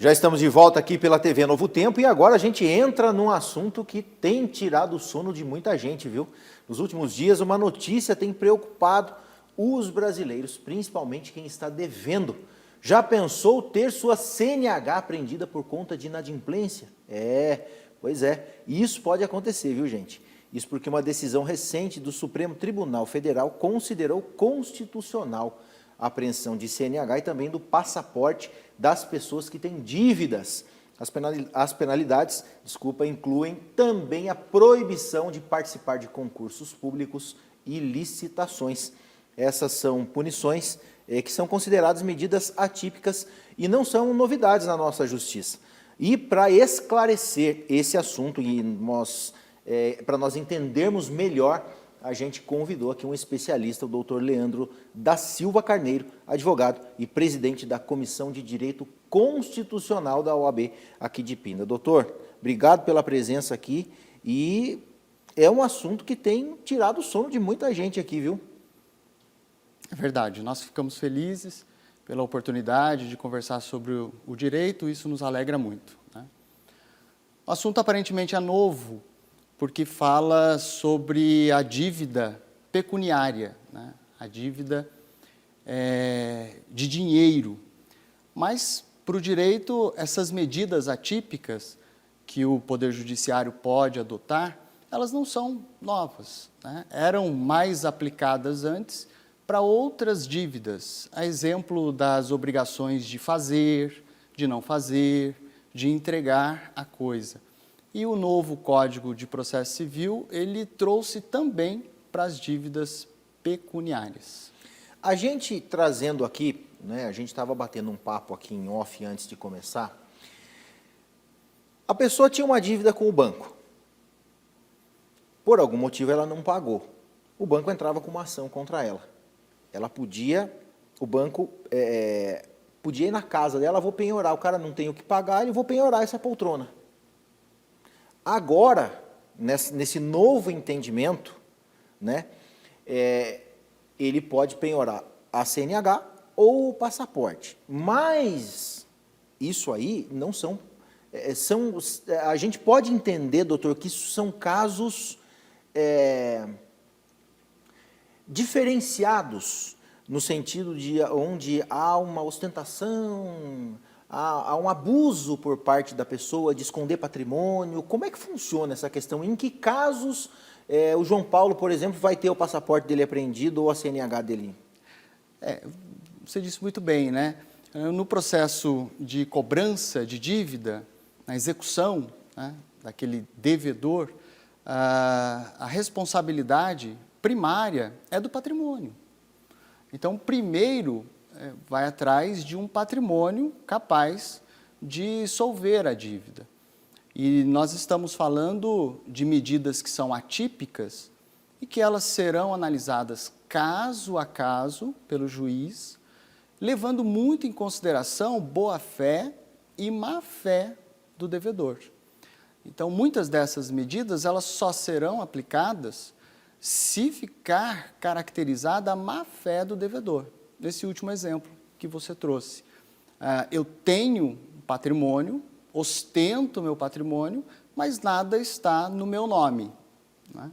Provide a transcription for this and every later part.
Já estamos de volta aqui pela TV Novo Tempo e agora a gente entra num assunto que tem tirado o sono de muita gente, viu? Nos últimos dias, uma notícia tem preocupado os brasileiros, principalmente quem está devendo. Já pensou ter sua CNH apreendida por conta de inadimplência? Pois é, isso pode acontecer, viu, gente? Isso porque uma decisão recente do Supremo Tribunal Federal considerou constitucional a apreensão de CNH e também do passaporte das pessoas que têm dívidas. As penalidades, incluem também a proibição de participar de concursos públicos e licitações. Essas são punições que são consideradas medidas atípicas e não são novidades na nossa justiça. E para esclarecer esse assunto e para nós entendermos melhor, a gente convidou aqui um especialista, o doutor Leandro da Silva Carneiro, advogado e presidente da Comissão de Direito Constitucional da OAB aqui de Pinda. Doutor, obrigado pela presença aqui e é um assunto que tem tirado o sono de muita gente aqui, viu? É verdade, nós ficamos felizes pela oportunidade de conversar sobre o direito, isso nos alegra muito, né? O assunto aparentemente é novo, porque fala sobre a dívida pecuniária, né? A dívida de dinheiro. Mas, para o direito, essas medidas atípicas que o Poder Judiciário pode adotar, elas não são novas, né? Eram mais aplicadas antes para outras dívidas, a exemplo das obrigações de fazer, de não fazer, de entregar a coisa. E o novo Código de Processo Civil, ele trouxe também para as dívidas pecuniárias. A gente trazendo aqui, né, a gente estava batendo um papo aqui em off antes de começar, a pessoa tinha uma dívida com o banco. Por algum motivo ela não pagou. O banco entrava com uma ação contra ela. O banco podia ir na casa dela, vou penhorar, o cara não tem o que pagar, eu vou penhorar essa poltrona. Agora, nesse novo entendimento, né, ele pode penhorar a CNH ou o passaporte. Mas isso aí não a gente pode entender, doutor, que isso são casos diferenciados, no sentido de onde há uma ostentação, há um abuso por parte da pessoa de esconder patrimônio. Como é que funciona essa questão? Em que casos o João Paulo, por exemplo, vai ter o passaporte dele apreendido ou a CNH dele? Você disse muito bem, né? No processo de cobrança de dívida, na execução, né, daquele devedor, a responsabilidade primária é do patrimônio. Então, primeiro, vai atrás de um patrimônio capaz de solver a dívida. E nós estamos falando de medidas que são atípicas e que elas serão analisadas caso a caso pelo juiz, levando muito em consideração boa-fé e má-fé do devedor. Então, muitas dessas medidas elas só serão aplicadas se ficar caracterizada a má-fé do devedor. Nesse último exemplo que você trouxe. Eu tenho patrimônio, ostento meu patrimônio, mas nada está no meu nome, né?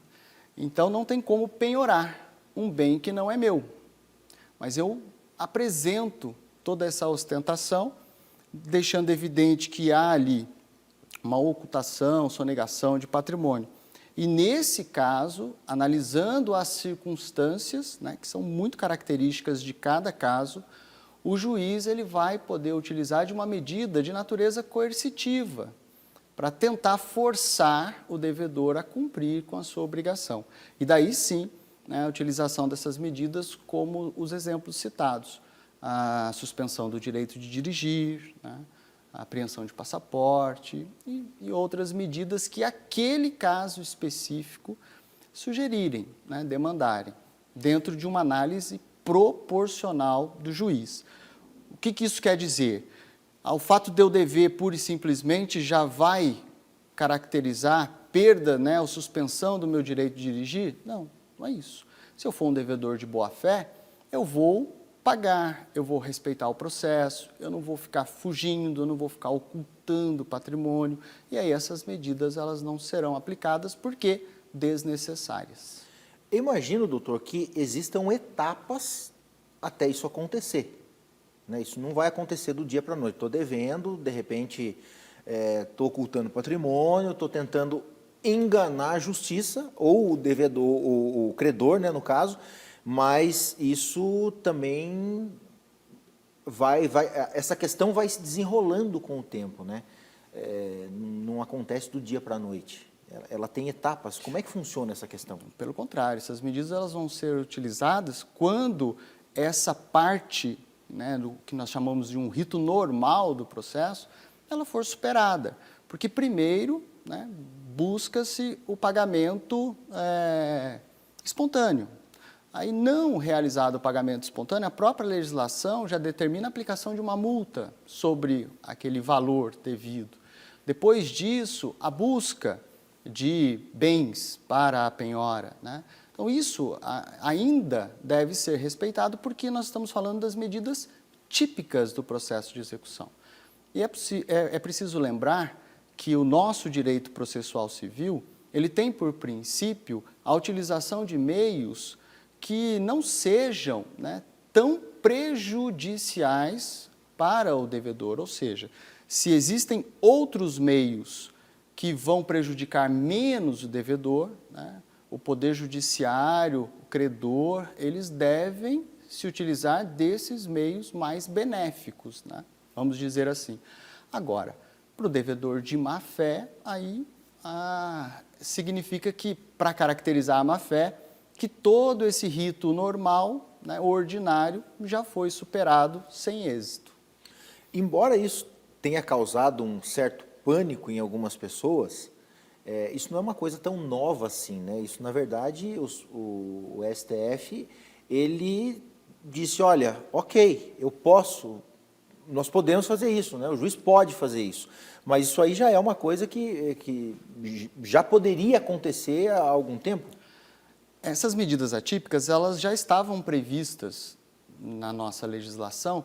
Então, não tem como penhorar um bem que não é meu. Mas eu apresento toda essa ostentação, deixando evidente que há ali uma ocultação, sonegação de patrimônio. E nesse caso, analisando as circunstâncias, né, que são muito características de cada caso, o juiz ele vai poder utilizar de uma medida de natureza coercitiva para tentar forçar o devedor a cumprir com a sua obrigação. E daí sim, né, a utilização dessas medidas como os exemplos citados, a suspensão do direito de dirigir, né, a apreensão de passaporte e outras medidas que aquele caso específico sugerirem, né, demandarem, dentro de uma análise proporcional do juiz. O que isso quer dizer? O fato de eu dever pura e simplesmente já vai caracterizar perda, né, ou suspensão do meu direito de dirigir? Não, não é isso. Se eu for um devedor de boa-fé, eu vou pagar, eu vou respeitar o processo, eu não vou ficar fugindo, eu não vou ficar ocultando patrimônio, e aí essas medidas elas não serão aplicadas porque desnecessárias. Eu imagino, doutor, que existam etapas até isso acontecer, né? Isso não vai acontecer do dia para a noite. Estou devendo, de repente estou ocultando patrimônio, estou tentando enganar a justiça, ou o devedor, o credor, né, no caso, mas isso também essa questão vai se desenrolando com o tempo, né? Não acontece do dia para a noite. Ela tem etapas. Como é que funciona essa questão? Pelo contrário, essas medidas elas vão ser utilizadas quando essa parte, né, do que nós chamamos de um rito normal do processo, ela for superada. Porque primeiro, né, busca-se o pagamento espontâneo. Aí, não realizado o pagamento espontâneo, a própria legislação já determina a aplicação de uma multa sobre aquele valor devido. Depois disso, a busca de bens para a penhora, né? Então, isso ainda deve ser respeitado porque nós estamos falando das medidas típicas do processo de execução. E é preciso lembrar que o nosso direito processual civil, ele tem por princípio a utilização de meios que não sejam, né, tão prejudiciais para o devedor, ou seja, se existem outros meios que vão prejudicar menos o devedor, né, o Poder Judiciário, o credor, eles devem se utilizar desses meios mais benéficos, né, vamos dizer assim. Agora, para o devedor de má-fé, aí significa que, para caracterizar a má-fé, que todo esse rito normal, né, ordinário, já foi superado sem êxito. Embora isso tenha causado um certo pânico em algumas pessoas, isso não é uma coisa tão nova assim, né? Isso, na verdade, o STF, ele disse, olha, ok, nós podemos fazer isso, né? O juiz pode fazer isso, mas isso aí já é uma coisa que já poderia acontecer há algum tempo. Essas medidas atípicas, elas já estavam previstas na nossa legislação,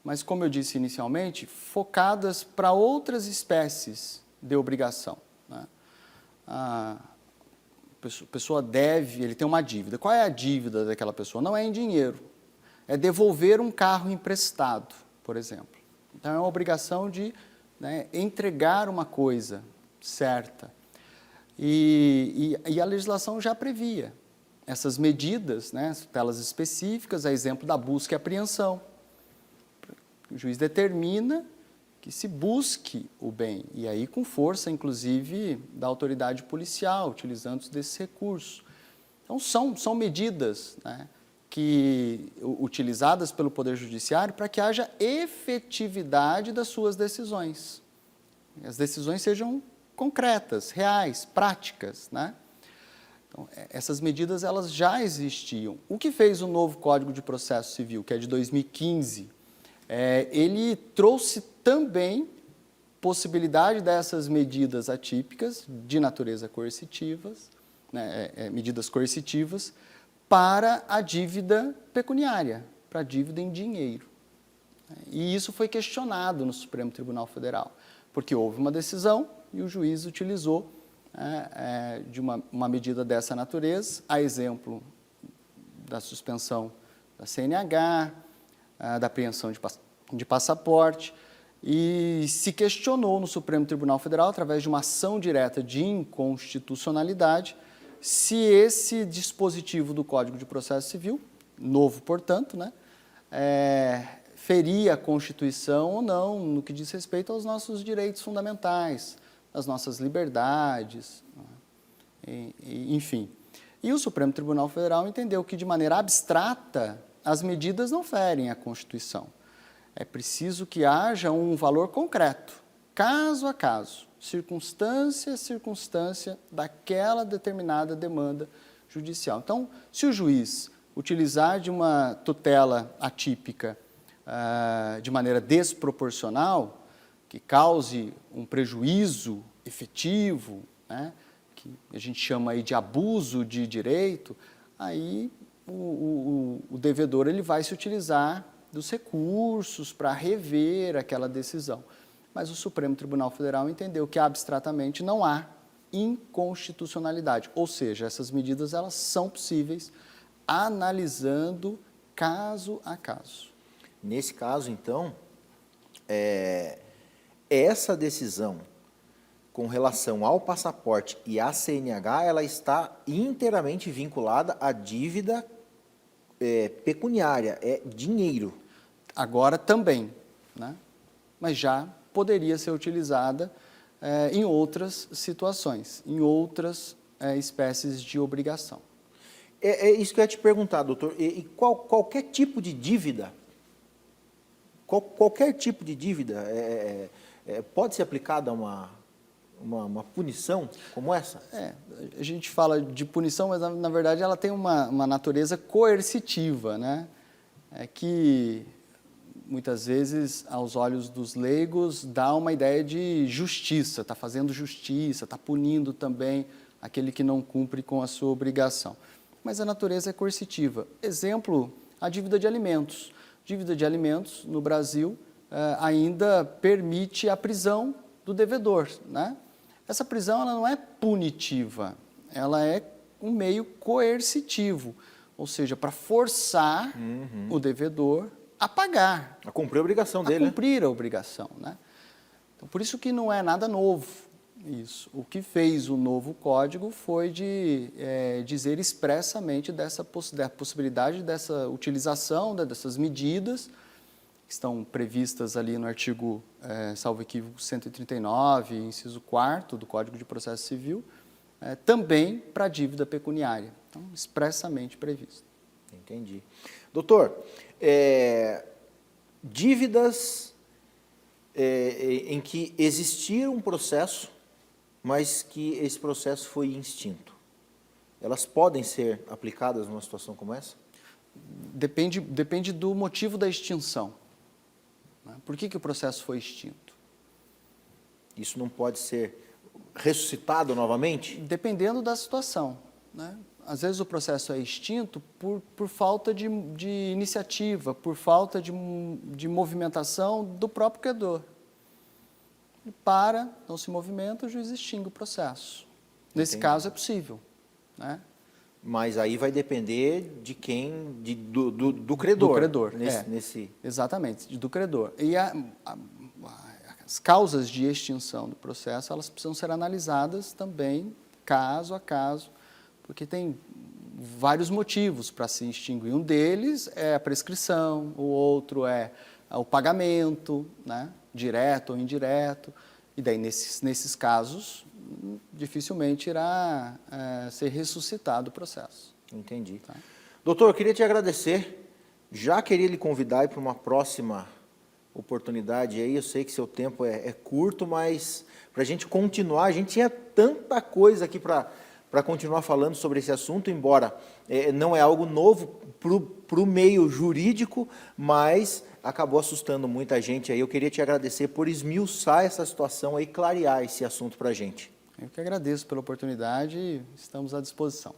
mas, como eu disse inicialmente, focadas para outras espécies de obrigação, né? A pessoa deve, ele tem uma dívida. Qual é a dívida daquela pessoa? Não é em dinheiro, é devolver um carro emprestado, por exemplo. Então, é uma obrigação de, né, entregar uma coisa certa. E a legislação já previa essas medidas, né, tutelas específicas, a exemplo da busca e apreensão. O juiz determina que se busque o bem, e aí com força, inclusive, da autoridade policial, utilizando desse recurso. Então, são medidas, né, utilizadas pelo Poder Judiciário para que haja efetividade das suas decisões. As decisões sejam concretas, reais, práticas, né? Então, essas medidas elas já existiam. O que fez o novo Código de Processo Civil, que é de 2015, ele trouxe também possibilidade dessas medidas atípicas de natureza coercitivas, né, medidas coercitivas, para a dívida pecuniária, para a dívida em dinheiro. E isso foi questionado no Supremo Tribunal Federal, porque houve uma decisão e o juiz utilizou de uma medida dessa natureza, a exemplo da suspensão da CNH, da apreensão de passaporte, e se questionou no Supremo Tribunal Federal, através de uma ação direta de inconstitucionalidade, se esse dispositivo do Código de Processo Civil, novo, portanto, né, feria a Constituição ou não, no que diz respeito aos nossos direitos fundamentais, as nossas liberdades, enfim. E o Supremo Tribunal Federal entendeu que, de maneira abstrata, as medidas não ferem a Constituição. É preciso que haja um valor concreto, caso a caso, circunstância a circunstância daquela determinada demanda judicial. Então, se o juiz utilizar de uma tutela atípica de maneira desproporcional, que cause um prejuízo efetivo, né, que a gente chama aí de abuso de direito, aí o devedor ele vai se utilizar dos recursos para rever aquela decisão. Mas o Supremo Tribunal Federal entendeu que abstratamente não há inconstitucionalidade, ou seja, essas medidas elas são possíveis analisando caso a caso. Nesse caso, então, essa decisão com relação ao passaporte e à CNH, ela está inteiramente vinculada à dívida pecuniária, é dinheiro. Agora também, né? Mas já poderia ser utilizada em outras situações, em outras espécies de obrigação. É isso que eu ia te perguntar, doutor. E qualquer tipo de dívida, qualquer tipo de dívida pode ser aplicada a uma punição como essa? A gente fala de punição, mas na verdade ela tem uma natureza coercitiva, né? É que muitas vezes, aos olhos dos leigos, dá uma ideia de justiça, está fazendo justiça, está punindo também aquele que não cumpre com a sua obrigação. Mas a natureza é coercitiva. Exemplo, a dívida de alimentos. Dívida de alimentos, no Brasil, ainda permite a prisão do devedor, né? Essa prisão ela não é punitiva, ela é um meio coercitivo, ou seja, para forçar o devedor a pagar. A cumprir a obrigação dele, a cumprir a obrigação, né? Então, por isso que não é nada novo isso. O que fez o novo código foi de dizer expressamente da possibilidade dessa utilização, dessas medidas que estão previstas ali no artigo, salvo equívoco, 139, inciso 4º do Código de Processo Civil, também para a dívida pecuniária. Então, expressamente previsto. Entendi. Doutor, dívidas em que existia um processo, mas que esse processo foi extinto, elas podem ser aplicadas numa situação como essa? Depende do motivo da extinção. Por que o processo foi extinto? Isso não pode ser ressuscitado novamente? Dependendo da situação, né? Às vezes o processo é extinto por falta de iniciativa, por falta de movimentação do próprio credor. Não se movimenta, o juiz extingue o processo. Nesse Entendi. caso é possível, né? Mas aí vai depender de quem, do credor. Do credor, Exatamente, do credor. E as causas de extinção do processo, elas precisam ser analisadas também, caso a caso, porque tem vários motivos para se extinguir. Um deles é a prescrição, o outro é o pagamento, né, direto ou indireto, e daí nesses casos dificilmente irá ser ressuscitado o processo. Entendi. Tá? Doutor, eu queria te agradecer, já queria lhe convidar para uma próxima oportunidade aí, eu sei que seu tempo é curto, mas para a gente continuar, a gente tinha tanta coisa aqui para continuar falando sobre esse assunto, embora não é algo novo para o meio jurídico, mas acabou assustando muita gente aí. Eu queria te agradecer por esmiuçar essa situação aí, clarear esse assunto para a gente. Eu que agradeço pela oportunidade e estamos à disposição.